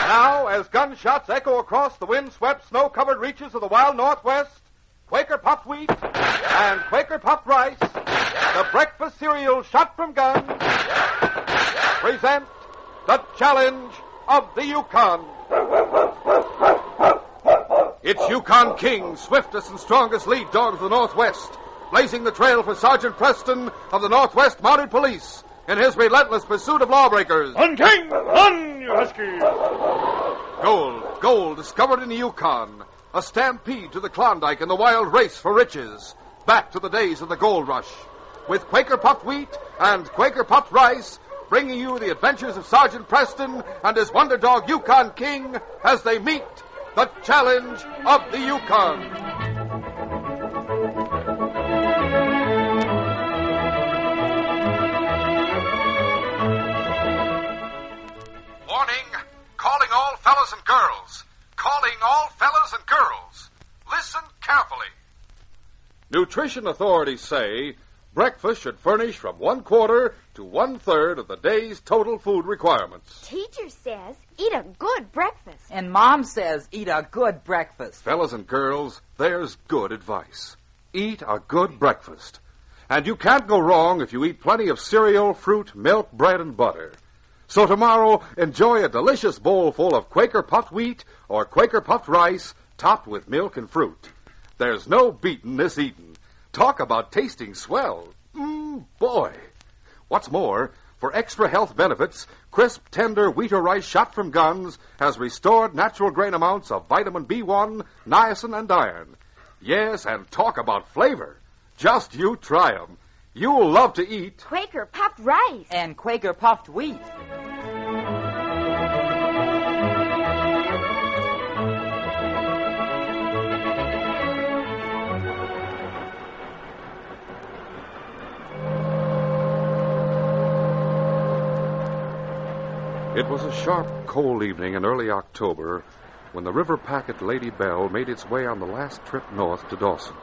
Now, as gunshots echo across the wind-swept, snow-covered reaches of the wild Northwest, Quaker puffed wheat and Quaker puffed rice, the breakfast cereal shot from guns, present the challenge of the Yukon. It's Yukon King, swiftest and strongest lead dog of the Northwest, blazing the trail for Sergeant Preston of the Northwest Mounted Police in his relentless pursuit of lawbreakers. On, King! On, you huskies! Gold discovered in the Yukon. A stampede to the Klondike and the wild race for riches. Back to the days of the gold rush. With Quaker puffed wheat and Quaker puffed rice, bringing you the adventures of Sergeant Preston and his wonder dog Yukon King as they meet the challenge of the Yukon. Calling all fellas and girls. Calling all fellas and girls. Listen carefully. Nutrition authorities say breakfast should furnish from 1/4 to 1/3 of the day's total food requirements. Teacher says eat a good breakfast. And Mom says eat a good breakfast. Fellas and girls, there's good advice. Eat a good breakfast. And you can't go wrong if you eat plenty of cereal, fruit, milk, bread, and butter. So tomorrow, enjoy a delicious bowl full of Quaker puffed wheat or Quaker puffed rice topped with milk and fruit. There's no beating this eating. Talk about tasting swell. Boy. What's more, for extra health benefits, crisp, tender wheat or rice shot from guns has restored natural grain amounts of vitamin B1, niacin, and iron. Yes, and talk about flavor. Just you try 'em. You'll love to eat Quaker puffed rice and Quaker puffed wheat. It was a sharp, cold evening in early October when the river packet Lady Bell made its way on the last trip north to Dawson.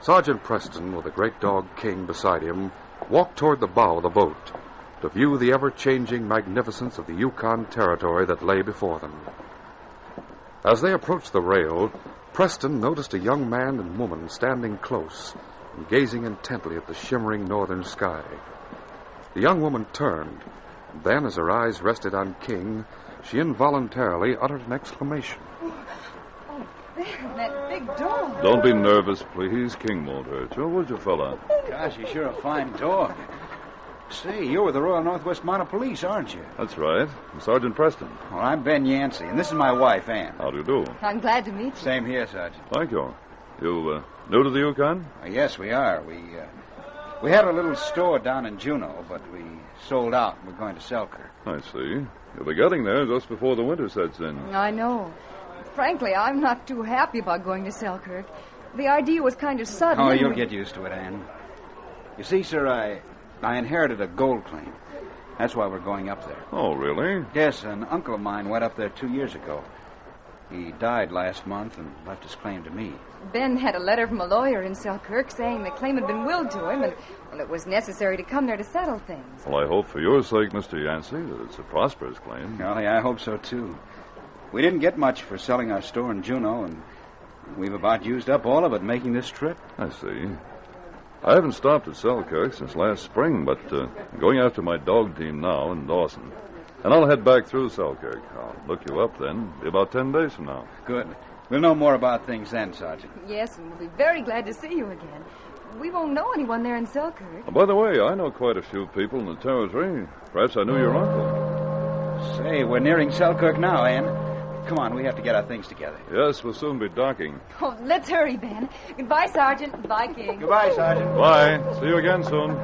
Sergeant Preston, with the great dog King beside him, walked toward the bow of the boat to view the ever-changing magnificence of the Yukon territory that lay before them. As they approached the rail, Preston noticed a young man and woman standing close and gazing intently at the shimmering northern sky. The young woman turned. Then, as her eyes rested on King, she involuntarily uttered an exclamation. Oh, Ben, that big dog. Don't be nervous, please. King won't hurt you, would you, fella? Gosh, he's sure a fine dog. Say, you're with the Royal Northwest Mounted Police, aren't you? That's right. I'm Sergeant Preston. Well, I'm Ben Yancy, and this is my wife, Ann. How do you do? I'm glad to meet you. Same here, Sergeant. Thank you. You, new to the Yukon? Yes, we are. We had a little store down in Juneau, but we sold out and we're going to Selkirk. I see. You'll be getting there just before the winter sets in. I know. Frankly, I'm not too happy about going to Selkirk. The idea was kind of sudden. Oh, you'll get used to it, Ann. You see, sir, I inherited a gold claim. That's why we're going up there. Oh, really? Yes, an uncle of mine went up there 2 years ago. He died last month and left his claim to me. Ben had a letter from a lawyer in Selkirk saying the claim had been willed to him and it was necessary to come there to settle things. Well, I hope for your sake, Mr. Yancy, that it's a prosperous claim. Golly, I hope so, too. We didn't get much for selling our store in Juneau, and we've about used up all of it making this trip. I see. I haven't stopped at Selkirk since last spring, but going after my dog team now in Dawson. And I'll head back through Selkirk. I'll look you up then. Be about 10 days from now. Good. We'll know more about things then, Sergeant. Yes, and we'll be very glad to see you again. We won't know anyone there in Selkirk. Oh, by the way, I know quite a few people in the territory. Perhaps I knew your uncle. Say, we're nearing Selkirk now, Ann. Come on, we have to get our things together. Yes, we'll soon be docking. Oh, let's hurry, Ben. Goodbye, Sergeant. Goodbye, King. Goodbye, Sergeant. Bye. See you again soon.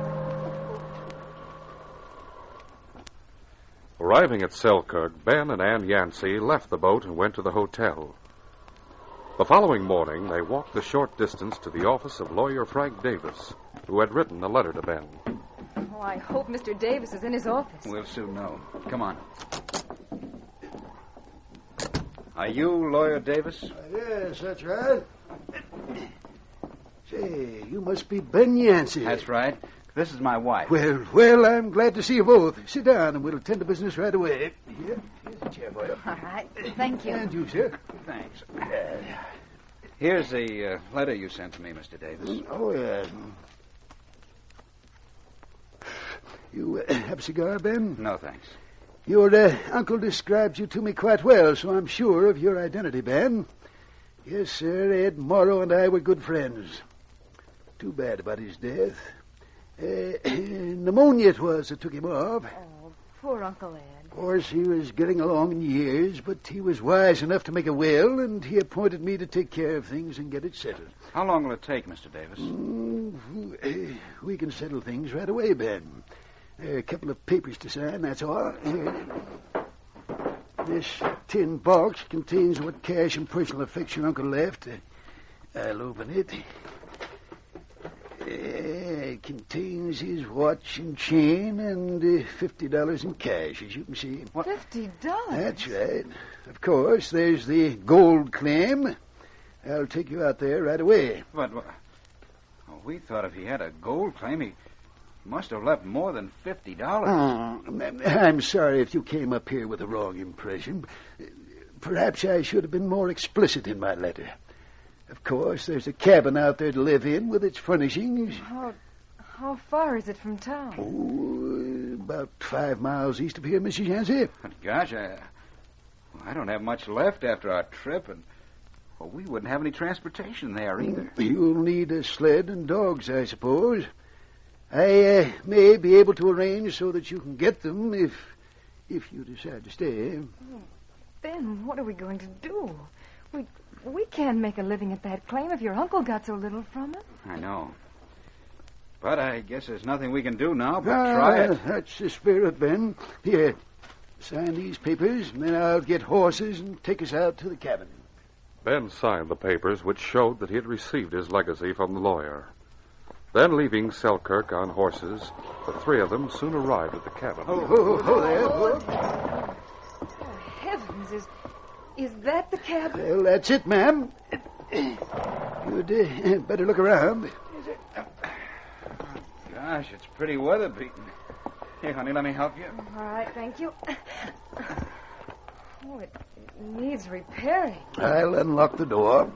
Arriving at Selkirk, Ben and Ann Yancy left the boat and went to the hotel. The following morning, they walked the short distance to the office of lawyer Frank Davis, who had written a letter to Ben. Oh, I hope Mr. Davis is in his office. We'll soon know. Come on. Are you Lawyer Davis? Yes, that's right. Say, you must be Ben Yancy. That's right. This is my wife. Well, I'm glad to see you both. Sit down, and we'll attend to business right away. Here's a chair for you. All right. Thank you. And you, sir. Thanks. Here's the letter you sent to me, Mr. Davis. Oh, yeah. You have a cigar, Ben? No, thanks. Your uncle describes you to me quite well, so I'm sure of your identity, Ben. Yes, sir, Ed Morrow and I were good friends. Too bad about his death. Pneumonia it was that took him off. Oh, poor Uncle Ed. Of course, he was getting along in years, but he was wise enough to make a will, and he appointed me to take care of things and get it settled. How long will it take, Mr. Davis? We can settle things right away, Ben. A couple of papers to sign, that's all. This tin box contains what cash and personal effects your uncle left. I'll open it. It contains his watch and chain and $50 in cash, as you can see. What? $50? That's right. Of course, there's the gold claim. I'll take you out there right away. But we thought if he had a gold claim, he must have left more than $50. I'm sorry if you came up here with the wrong impression. Perhaps I should have been more explicit in my letter. Of course, there's a cabin out there to live in with its furnishings. How far is it from town? Oh, about 5 miles east of here, Mrs. Yancy. But gosh, I don't have much left after our trip, and we wouldn't have any transportation there either. You'll need a sled and dogs, I suppose. I may be able to arrange so that you can get them if you decide to stay. Ben, what are we going to do? We can't make a living at that claim if your uncle got so little from it. I know. But I guess there's nothing we can do now but try it. That's the spirit, Ben. Here, sign these papers, and then I'll get horses and take us out to the cabin. Ben signed the papers, which showed that he had received his legacy from the lawyer. Then, leaving Selkirk on horses, the three of them soon arrived at the cabin. Oh, there. Oh, heavens, is that the cabin? Well, that's it, ma'am. You'd better look around. Gosh, it's pretty weather-beaten. Here, honey, let me help you. All right, thank you. Oh, it needs repairing. I'll unlock the door.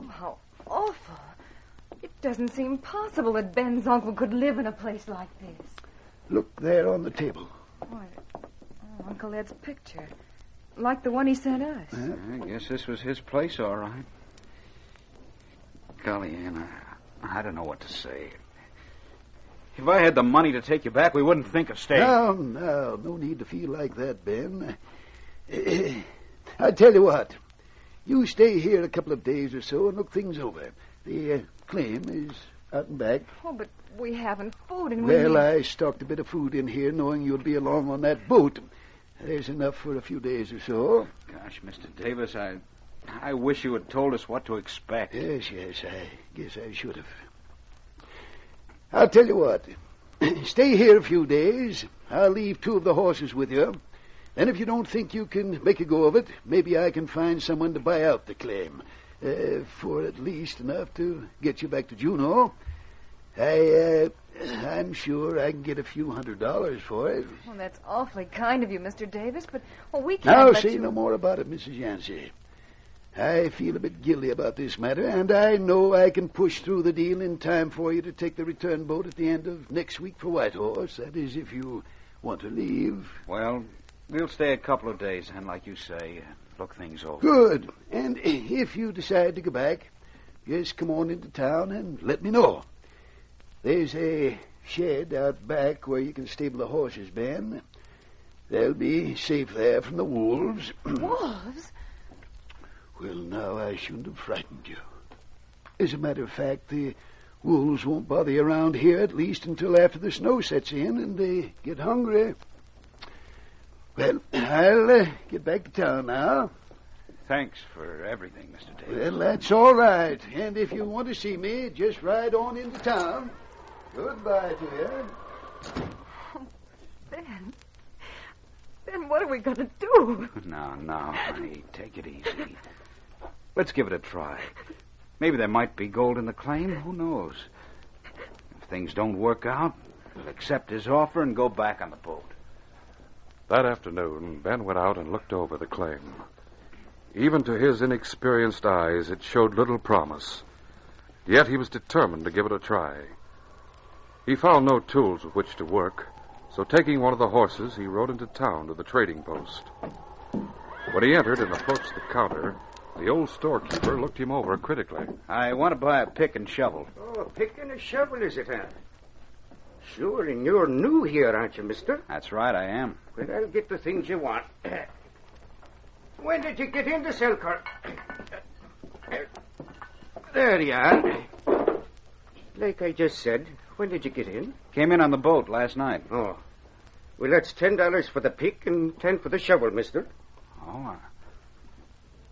How awful. It doesn't seem possible that Ben's uncle could live in a place like this. Look there on the table. Uncle Ed's picture. Like the one he sent us. I guess this was his place, all right. Golly, Ann, I don't know what to say. If I had the money to take you back, we wouldn't think of staying. No need to feel like that, Ben. I tell you what. You stay here a couple of days or so and look things over. The claim is out and back. Oh, but we haven't food and Well, I stocked a bit of food in here knowing you'd be along on that boat. There's enough for a few days or so. Gosh, Mr. Davis, I wish you had told us what to expect. Yes, I guess I should have. I'll tell you what. Stay here a few days. I'll leave 2 of the horses with you. Then if you don't think you can make a go of it, maybe I can find someone to buy out the claim. For at least enough to get you back to Juneau. I'm sure I can get a few $100s for it. Well, that's awfully kind of you, Mr. Davis, but we can't Now, let say you... no more about it, Mrs. Yancy. I feel a bit guilty about this matter, and I know I can push through the deal in time for you to take the return boat at the end of next week for Whitehorse. That is, if you want to leave. Well, we'll stay a couple of days, and like you say, look things over. Good. And if you decide to go back, just come on into town and let me know. There's a shed out back where you can stable the horses, Ben. They'll be safe there from the wolves. Wolves? Well, now, I shouldn't have frightened you. As a matter of fact, the wolves won't bother you around here, at least until after the snow sets in and they get hungry. Well, I'll get back to town now. Thanks for everything, Mr. Davis. Well, that's all right. And if you want to see me, just ride on into town. Goodbye to you. Ben. Then what are we going to do? No, honey. Take it easy. Let's give it a try. Maybe there might be gold in the claim. Who knows? If things don't work out, we'll accept his offer and go back on the boat. That afternoon, Ben went out and looked over the claim. Even to his inexperienced eyes, it showed little promise. Yet he was determined to give it a try. He found no tools with which to work, so taking one of the horses, he rode into town to the trading post. When he entered and approached the counter, the old storekeeper looked him over critically. I want to buy a pick and shovel. Oh, a pick and a shovel, is it, huh? Sure, and you're new here, aren't you, mister? That's right, I am. Well, I'll get the things you want. When did you get into Selkirk? There you are. Like I just said, when did you get in? Came in on the boat last night. Oh. Well, that's $10 for the pick and 10 for the shovel, mister. Oh,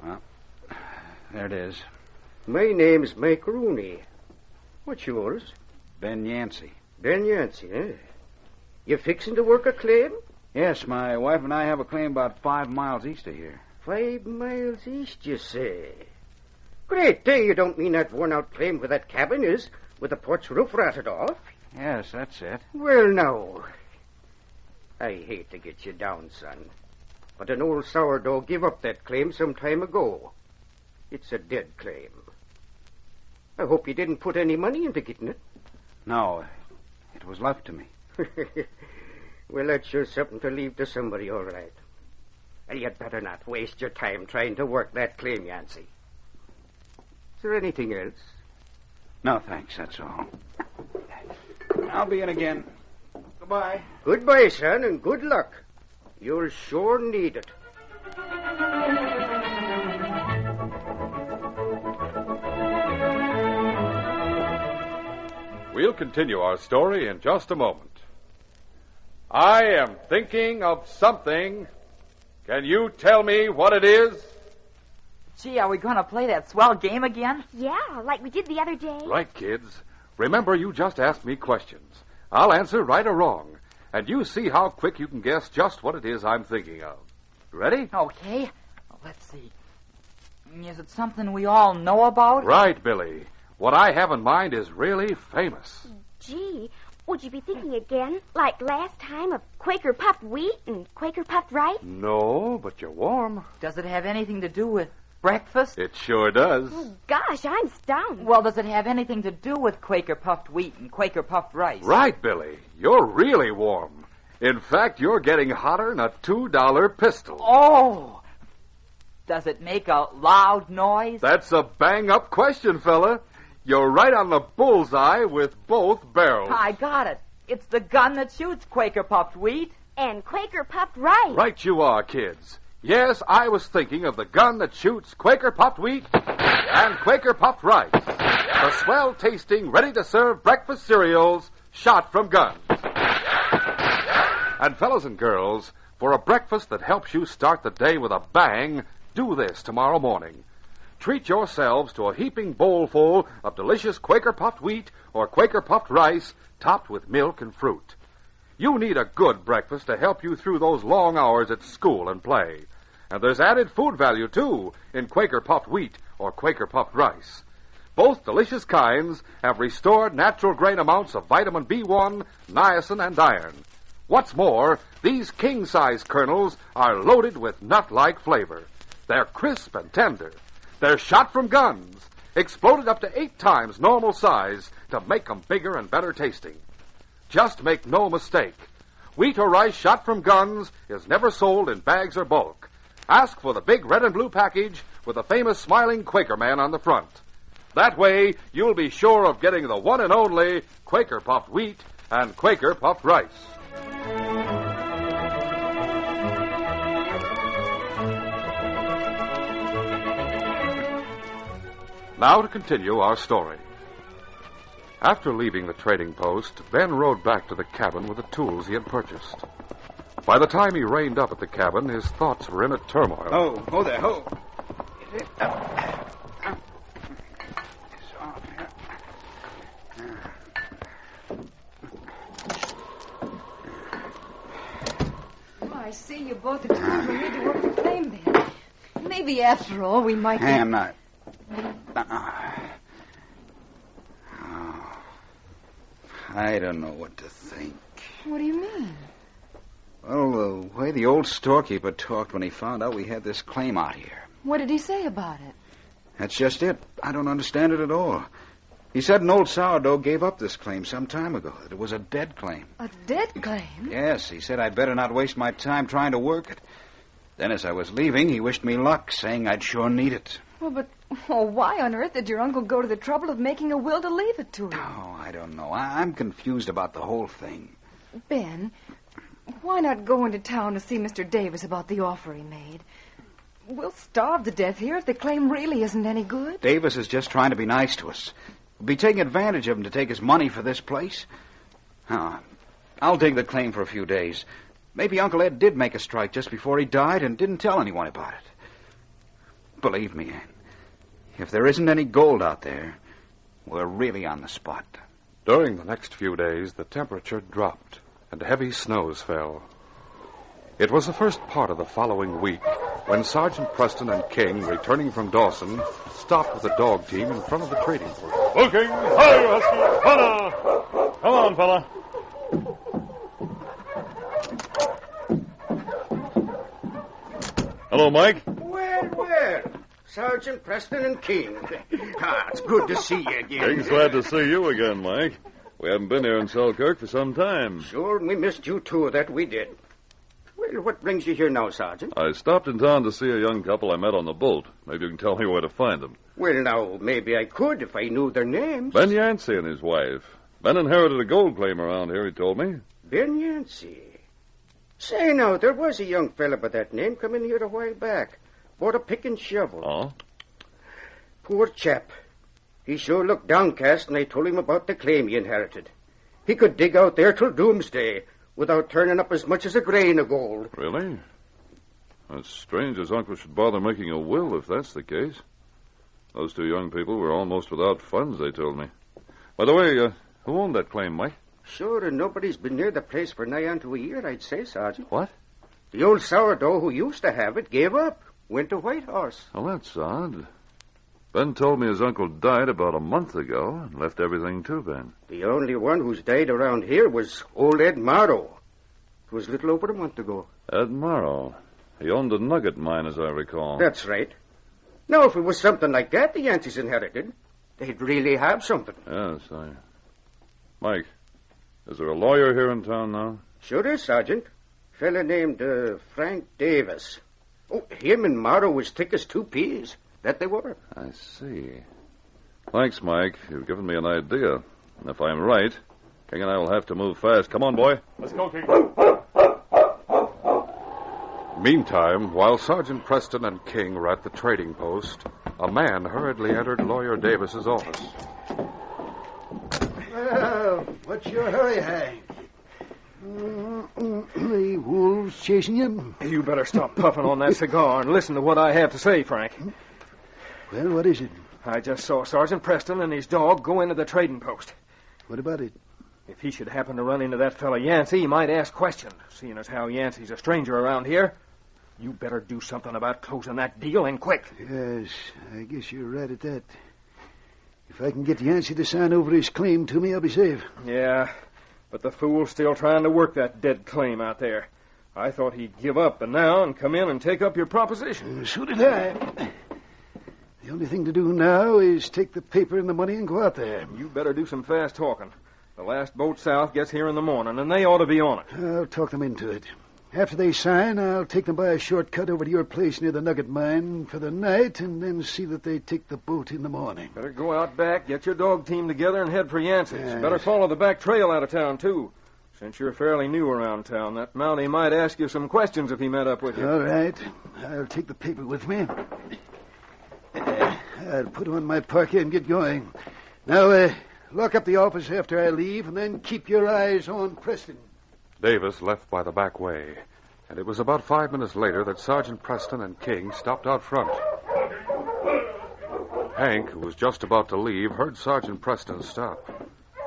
well, there it is. My name's Mike Rooney. What's yours? Ben Yancy. Ben Yancy, eh? You fixing to work a claim? Yes, my wife and I have a claim about 5 miles east of here. 5 miles east, you say? Great day, you don't mean that worn-out claim where that cabin is, with the porch roof rotted off? Yes, that's it. Well, now, I hate to get you down, son, but an old sourdough gave up that claim some time ago. It's a dead claim. I hope you didn't put any money into getting it. No, it was left to me. Well, that's sure something to leave to somebody, all right. And you'd better not waste your time trying to work that claim, Yancy. Is there anything else? No, thanks, that's all. I'll be in again. Goodbye. Goodbye, son, and good luck. You'll sure need it. We'll continue our story in just a moment. I am thinking of something. Can you tell me what it is? Gee, are we going to play that swell game again? Yeah, like we did the other day. Right, kids. Remember, you just asked me questions. I'll answer right or wrong, and you see how quick you can guess just what it is I'm thinking of. Ready? Okay. Let's see. Is it something we all know about? Right, Billy. What I have in mind is really famous. Gee, would you be thinking again, like last time, of Quaker puffed wheat and Quaker puffed rice? No, but you're warm. Does it have anything to do with breakfast? It sure does. Oh, gosh, I'm stunned. Well, does it have anything to do with Quaker puffed wheat and Quaker puffed rice? Right, Billy. You're really warm. In fact, you're getting hotter than a $2 pistol. Oh! Does it make a loud noise? That's a bang-up question, fella. You're right on the bullseye with both barrels. I got it. It's the gun that shoots Quaker puffed wheat. And Quaker puffed rice. Right you are, kids. Yes, I was thinking of the gun that shoots Quaker puffed wheat and Quaker puffed rice. The swell-tasting, ready-to-serve breakfast cereals shot from guns. And fellas and girls, for a breakfast that helps you start the day with a bang, do this tomorrow morning. Treat yourselves to a heaping bowlful of delicious Quaker puffed wheat or Quaker puffed rice topped with milk and fruit. You need a good breakfast to help you through those long hours at school and play. And there's added food value, too, in Quaker puffed wheat or Quaker puffed rice. Both delicious kinds have restored natural grain amounts of vitamin B1, niacin, and iron. What's more, these king-size kernels are loaded with nut-like flavor. They're crisp and tender. They're shot from guns, exploded up to 8 times normal size to make them bigger and better tasting. Just make no mistake. Wheat or rice shot from guns is never sold in bags or bulk. Ask for the big red and blue package with the famous smiling Quaker man on the front. That way, you'll be sure of getting the one and only Quaker puffed wheat and Quaker puffed rice. Now to continue our story. After leaving the trading post, Ben rode back to the cabin with the tools he had purchased. By the time he reined up at the cabin, his thoughts were in a turmoil. Oh there, ho. My I see you both determined we need to work the claim then. Maybe after all we might... Hey, I'm not... I don't know what to think. What do you mean? Well, the way the old storekeeper talked when he found out we had this claim out here. What did he say about it? That's just it. I don't understand it at all. He said an old sourdough gave up this claim some time ago, that it was a dead claim. A dead claim? Yes, he said I'd better not waste my time trying to work it. Then as I was leaving, he wished me luck, saying I'd sure need it. Well, but why on earth did your uncle go to the trouble of making a will to leave it to you? Oh, I don't know. I'm confused about the whole thing. Ben, why not go into town to see Mr. Davis about the offer he made? We'll starve to death here if the claim really isn't any good. Davis is just trying to be nice to us. We'll be taking advantage of him to take his money for this place. I'll dig the claim for a few days. Maybe Uncle Ed did make a strike just before he died and didn't tell anyone about it. Believe me, Ann, if there isn't any gold out there, we're really on the spot. During the next few days, the temperature dropped and heavy snows fell. It was the first part of the following week when Sergeant Preston and King, returning from Dawson, stopped with the dog team in front of the trading post. Looking! Hi, you husky! Fella! Come on, fella. Hello, Mike. Well. Sergeant Preston and King. It's good to see you again. King's glad to see you again, Mike. We haven't been here in Selkirk for some time. Sure, and we missed you too, that we did. Well, what brings you here now, Sergeant? I stopped in town to see a young couple I met on the boat. Maybe you can tell me where to find them. Well, now, maybe I could if I knew their names. Ben Yancy and his wife. Ben inherited a gold claim around here, he told me. Ben Yancy. Say, now, there was a young fella by that name come in here a while back. Bought a pick and shovel. Oh? Poor chap. He sure looked downcast, and I told him about the claim he inherited. He could dig out there till doomsday without turning up as much as a grain of gold. Really? It's strange his uncle should bother making a will if that's the case. Those two young people were almost without funds, they told me. By the way, who owned that claim, Mike? Sure, and nobody's been near the place for nigh on to a year, I'd say, Sergeant. What? The old sourdough who used to have it gave up. Went to Whitehorse. Well, that's odd. Ben told me his uncle died about a month ago and left everything to Ben. The only one who's died around here was old Ed Morrow. It was a little over a month ago. Ed Morrow. He owned a nugget mine, as I recall. That's right. Now, if it was something like that the Yanceys inherited, they'd really have something. Yes, Mike, is there a lawyer here in town now? Sure is, Sergeant. Fella named Frank Davis. Oh, him and Morrow was thick as two peas. That they were. I see. Thanks, Mike. You've given me an idea. And if I'm right, King and I will have to move fast. Come on, boy. Let's go, King. Meantime, while Sergeant Preston and King were at the trading post, a man hurriedly entered Lawyer Davis's office. Well, what's your hurry, Hank? The wolves chasing you? You better stop puffing on that cigar and listen to what I have to say, Frank. Well, what is it? I just saw Sergeant Preston and his dog go into the trading post. What about it? If he should happen to run into that fella Yancy, he might ask questions, seeing as how Yancy's a stranger around here. You better do something about closing that deal, and quick. Yes, I guess you're right at that. If I can get Yancy to sign over his claim to me, I'll be safe. Yeah, but the fool's still trying to work that dead claim out there. I thought he'd give up now and come in and take up your proposition. So did I. The only thing to do now is take the paper and the money and go out there. You better do some fast talking. The last boat south gets here in the morning, and they ought to be on it. I'll talk them into it. After they sign, I'll take them by a shortcut over to your place near the nugget mine for the night, and then see that they take the boat in the morning. Better go out back, get your dog team together, and head for Yancey's. Yes. Better follow the back trail out of town, too. Since you're fairly new around town, that Mountie might ask you some questions if he met up with you. All right. I'll take the paper with me. I'll put on my parka and get going. Now, lock up the office after I leave, and then keep your eyes on Preston. Davis left by the back way, and it was about 5 minutes later that Sergeant Preston and King stopped out front. Hank, who was just about to leave, heard Sergeant Preston stop.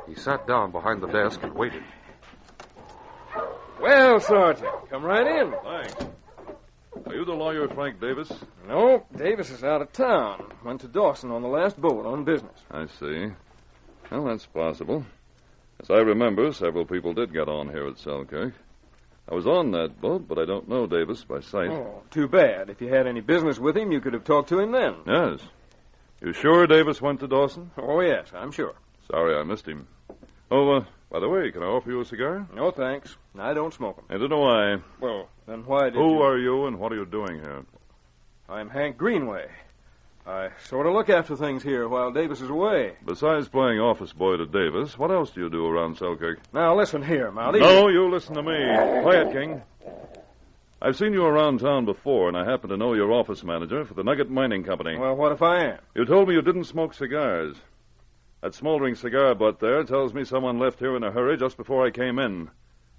He sat down behind the desk and waited. Well, Sergeant, come right in. Thanks. Are you the lawyer, Frank Davis? No, Davis is out of town. Went to Dawson on the last boat on business. I see. Well, that's possible. As I remember, several people did get on here at Selkirk. I was on that boat, but I don't know Davis by sight. Oh, too bad. If you had any business with him, you could have talked to him then. Yes. You sure Davis went to Dawson? Oh, yes, I'm sure. Sorry I missed him. Oh, by the way, can I offer you a cigar? No, thanks. I don't smoke them. Neither do I. Well, then why did Who you... are you and what are you doing here? I'm Hank Greenway. I sort of look after things here while Davis is away. Besides playing office boy to Davis, what else do you do around Selkirk? Now, listen here, Mounties. No, you listen to me. Quiet, King. I've seen you around town before, and I happen to know you're office manager for the Nugget Mining Company. Well, what if I am? You told me you didn't smoke cigars. That smoldering cigar butt there tells me someone left here in a hurry just before I came in.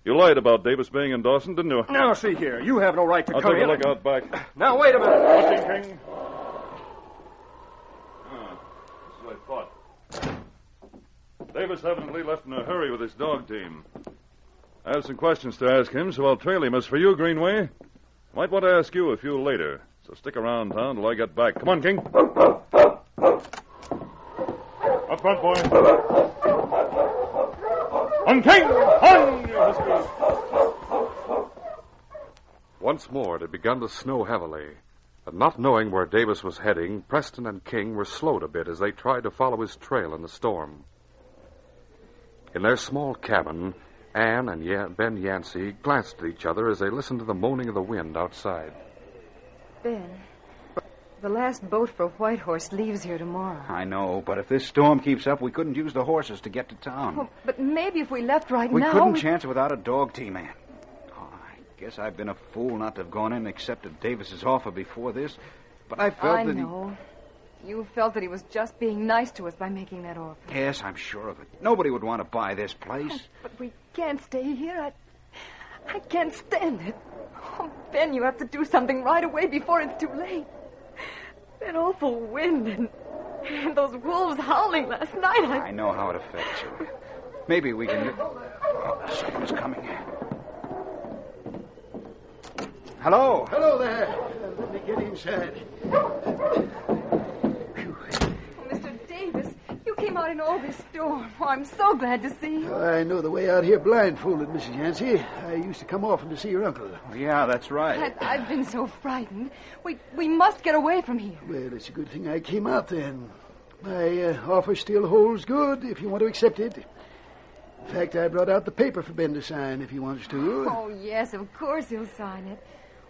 You lied about Davis being in Dawson, didn't you? Now, see here. You have no right to I'll come take in. a look out back. Now, wait a minute. Watching, King. This is what I thought. Davis evidently left in a hurry with his dog team. I have some questions to ask him, so I'll trail him. As for you, Greenway, might want to ask you a few later. So stick around town till I get back. Come on, King. Up front, boy. On, King! On, you huskies! Once more it had begun to snow heavily. And not knowing where Davis was heading, Preston and King were slowed a bit as they tried to follow his trail in the storm. In their small cabin, Anne and Ben Yancy glanced at each other as they listened to the moaning of the wind outside. Ben, the last boat for Whitehorse leaves here tomorrow. I know, but if this storm keeps up, we couldn't use the horses to get to town. Oh, but maybe if we left right We now... couldn't chance it without a dog team, Ann. Oh, I guess I've been a fool not to have gone in and accepted Davis's offer before this, but I felt I that know. You felt that he was just being nice to us by making that offer. Yes, I'm sure of it. Nobody would want to buy this place. Oh, but we can't stay here. I can't stand it. Oh, Ben, you have to do something right away before it's too late. That awful wind and those wolves howling last night. I know how it affects you. Maybe we can... Oh, someone's coming. Hello. Hello there. Let me get inside. Mr. Davis, you came out in all this storm. Oh, I'm so glad to see you. I know the way out here blindfolded, Mrs. Yancy. I used to come often to see your uncle. Yeah, that's right. I've been so frightened. We must get away from here. Well, it's a good thing I came out then. My offer still holds good if you want to accept it. In fact, I brought out the paper for Ben to sign if he wants to. Oh, yes, of course he'll sign it.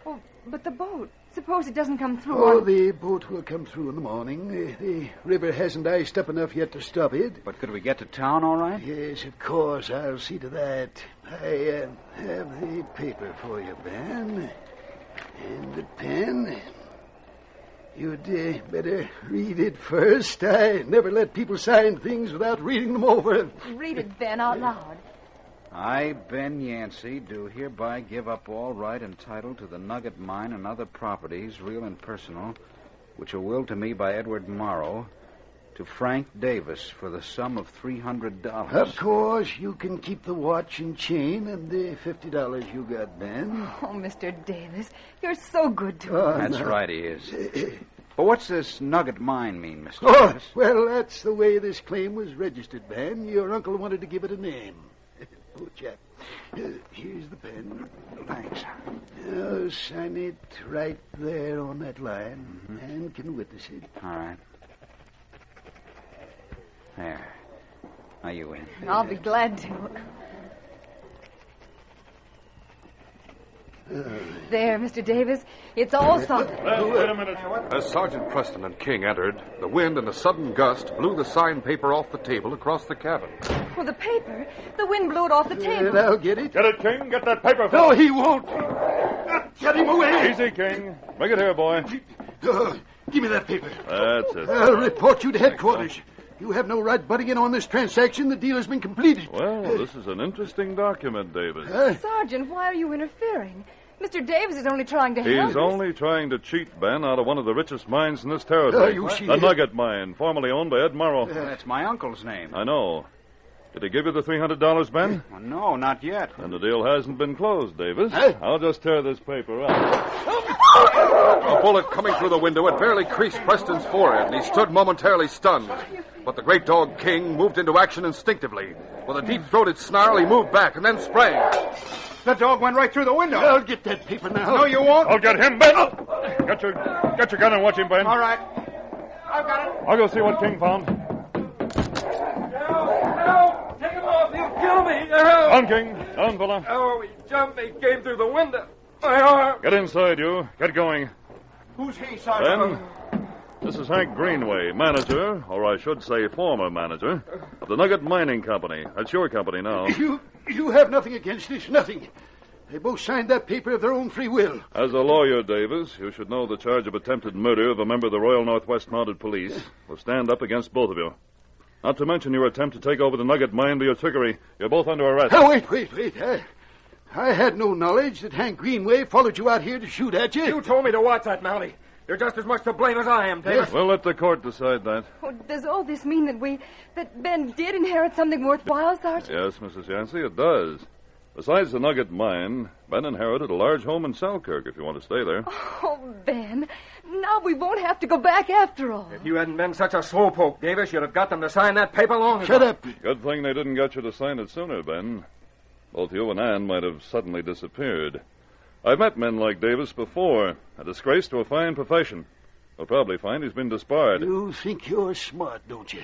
Oh, but the boat. Suppose it doesn't come through. Oh, the boat will come through in the morning. The river hasn't iced up enough yet to stop it. But could we get to town all right? Yes, of course. I'll see to that. I have the paper for you, Ben. And the pen. You'd better read it first. I never let people sign things without reading them over. Read it, Ben, out loud. I, Ben Yancy, do hereby give up all right and title to the Nugget Mine and other properties, real and personal, which are willed to me by Edward Morrow, to Frank Davis for the sum of $300. Of course, you can keep the watch and chain and the $50 you got, Ben. Oh, Mr. Davis, you're so good to us. That's no. right, he is. But what's this Nugget Mine mean, Mr. Oh, Davis? well, that's the way this claim was registered, Ben. Your uncle wanted to give it a name. Oh, Jack. Here's the pen. Thanks. Now, sign it right there on that line. And can witness it. All right. There. Now you in. I'll be glad to. There, Mr. Davis. It's all signed. Wait a minute. As Sergeant Preston and King entered, the wind and a sudden gust blew the signed paper off the table across the cabin. Oh, the paper. The wind blew it off the table. I'll get it. Get it, King. Get that paper. No, he won't. Get him away. Easy, King. Bring it here, boy. Give me that paper. That's it. I'll report you to headquarters. You have no right butting in on this transaction. The deal has been completed. Well, this is an interesting document, Davis. Sergeant, why are you interfering? Mr. Davis is only trying to help He's us. only trying to cheat Ben out of one of the richest mines in this territory. You see The it. Nugget Mine, formerly owned by Ed Morrow. That's my uncle's name. I know. Did he give you the $300, Ben? Well, no, not yet. And the deal hasn't been closed, Davis. Huh? I'll just tear this paper out. A bullet coming through the window had barely creased Preston's forehead, and he stood momentarily stunned. But the great dog King moved into action instinctively. With a deep-throated snarl, he moved back and then sprang. The dog went right through the window. I'll get that paper now. No, you won't. I'll get him, Ben. Get your gun and watch him, Ben. All right. I've got it. I'll go see what King found. Help! Take him off! He'll kill me! Help! Down, King. Down, fella. Oh, he jumped me, came through the window. My arm! Get inside, you. Get going. Who's he, Sergeant? Ben, this is Hank Greenway, manager, or I should say former manager, of the Nugget Mining Company. That's your company now. You have nothing against this, nothing. They both signed that paper of their own free will. As a lawyer, Davis, you should know the charge of attempted murder of a member of the Royal Northwest Mounted Police will stand up against both of you. Not to mention your attempt to take over the Nugget mine by your trickery. You're both under arrest. Oh, wait. I had no knowledge that Hank Greenway followed you out here to shoot at you. You told me to watch that, Mountie. You're just as much to blame as I am, Davis. We'll let the court decide that. Oh, does all this mean that Ben did inherit something worthwhile, Sergeant? Yes, Mrs. Yancy, it does. Besides the Nugget mine, Ben inherited a large home in Selkirk if you want to stay there. Oh, Ben, now we won't have to go back after all. If you hadn't been such a slowpoke, Davis, you'd have got them to sign that paper long ago. Shut up. Good thing they didn't get you to sign it sooner, Ben. Both you and Ann might have suddenly disappeared. I've met men like Davis before, a disgrace to a fine profession. We'll probably find he's been disbarred. You think you're smart, don't you?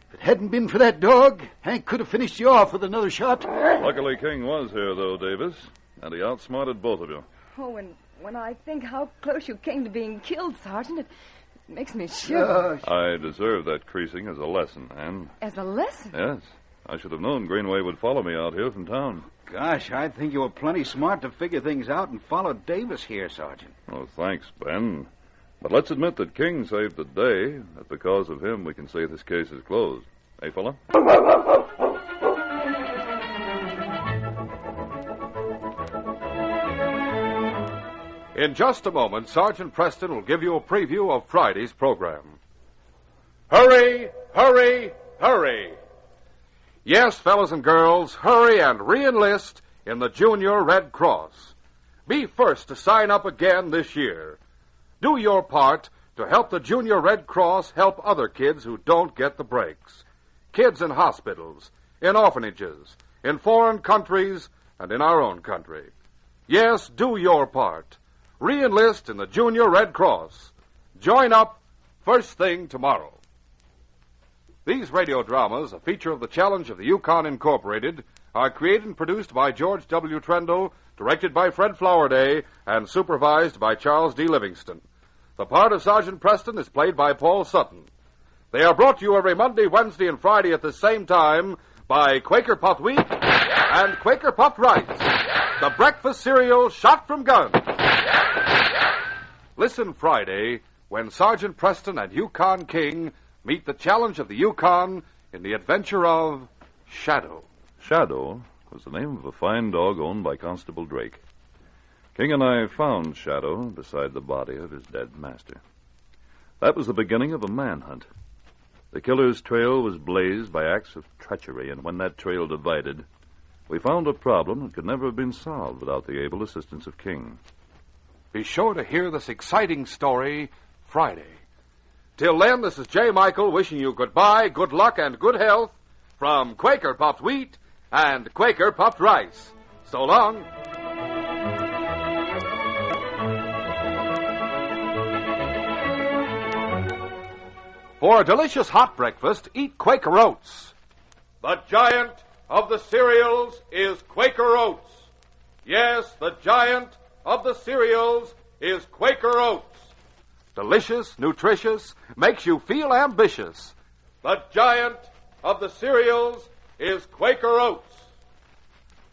If it hadn't been for that dog, Hank could have finished you off with another shot. Luckily, King was here, though, Davis, and he outsmarted both of you. Oh, and when I think how close you came to being killed, Sergeant, it makes me shiver. I deserve that creasing as a lesson, Ann. As a lesson? Yes. I should have known Greenway would follow me out here from town. Gosh, I think you were plenty smart to figure things out and follow Davis here, Sergeant. Oh, thanks, Ben. But let's admit that King saved the day, that because of him we can say this case is closed. Hey, fella? In just a moment, Sergeant Preston will give you a preview of Friday's program. Hurry, hurry, hurry. Yes, fellas and girls, hurry and re-enlist in the Junior Red Cross. Be first to sign up again this year. Do your part to help the Junior Red Cross help other kids who don't get the breaks. Kids in hospitals, in orphanages, in foreign countries, and in our own country. Yes, do your part. Re-enlist in the Junior Red Cross. Join up first thing tomorrow. These radio dramas, a feature of the Challenge of the Yukon Incorporated, are created and produced by George W. Trendle, directed by Fred Flowerday, and supervised by Charles D. Livingston. The part of Sergeant Preston is played by Paul Sutton. They are brought to you every Monday, Wednesday, and Friday at the same time by Quaker Puffed Wheat and Quaker Puffed Rice, the breakfast cereal shot from guns. Listen Friday when Sergeant Preston and Yukon King meet the Challenge of the Yukon in the adventure of Shadow. Shadow was the name of a fine dog owned by Constable Drake. King and I found Shadow beside the body of his dead master. That was the beginning of a manhunt. The killer's trail was blazed by acts of treachery, and when that trail divided, we found a problem that could never have been solved without the able assistance of King. Be sure to hear this exciting story Friday. Till then, this is J. Michael wishing you goodbye, good luck, and good health from Quaker Puffed Wheat and Quaker Puffed Rice. So long. For a delicious hot breakfast, eat Quaker Oats. The giant of the cereals is Quaker Oats. Yes, the giant of the cereals is Quaker Oats. Delicious, nutritious, makes you feel ambitious. The giant of the cereals is Quaker Oats.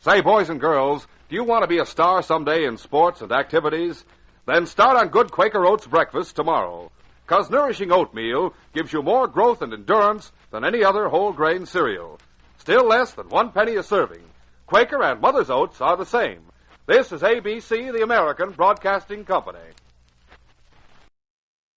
Say, boys and girls, do you want to be a star someday in sports and activities? Then start on good Quaker Oats breakfast tomorrow. 'Cause nourishing oatmeal gives you more growth and endurance than any other whole grain cereal. Still less than 1 penny a serving. Quaker and Mother's Oats are the same. This is ABC, the American Broadcasting Company.